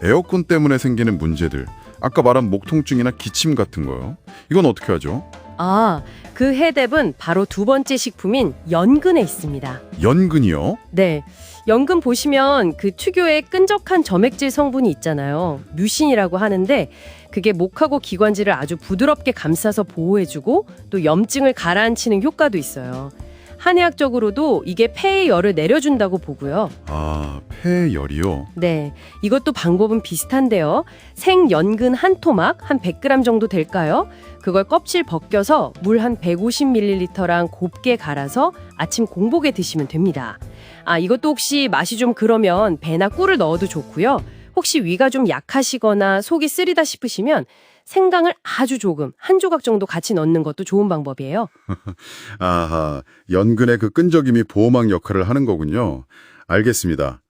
에어컨 때문에 생기는 문제들, 아까 말한 목 통증이나 기침 같은 거요. 이건 어떻게 하죠? 아, 그 해답은 바로 두 번째 식품인 연근에 있습니다. 연근이요? 네. 연근 보시면 그 특유의 끈적한 점액질 성분이 있잖아요. 뮤신이라고 하는데 그게 목하고 기관지를 아주 부드럽게 감싸서 보호해주고 또 염증을 가라앉히는 효과도 있어요. 한의학적으로도 이게 폐의 열을 내려준다고 보고요. 아, 폐열이요? 네, 이것도 방법은 비슷한데요. 생연근 한 토막 한 100g 정도 될까요? 그걸 껍질 벗겨서 물 한 150ml랑 곱게 갈아서 아침 공복에 드시면 됩니다. 아, 이것도 혹시 맛이 좀 그러면 배나 꿀을 넣어도 좋고요. 혹시 위가 좀 약하시거나 속이 쓰리다 싶으시면 생강을 아주 조금, 한 조각 정도 같이 넣는 것도 좋은 방법이에요. 아하, 연근의 그 끈적임이 보호막 역할을 하는 거군요. 알겠습니다.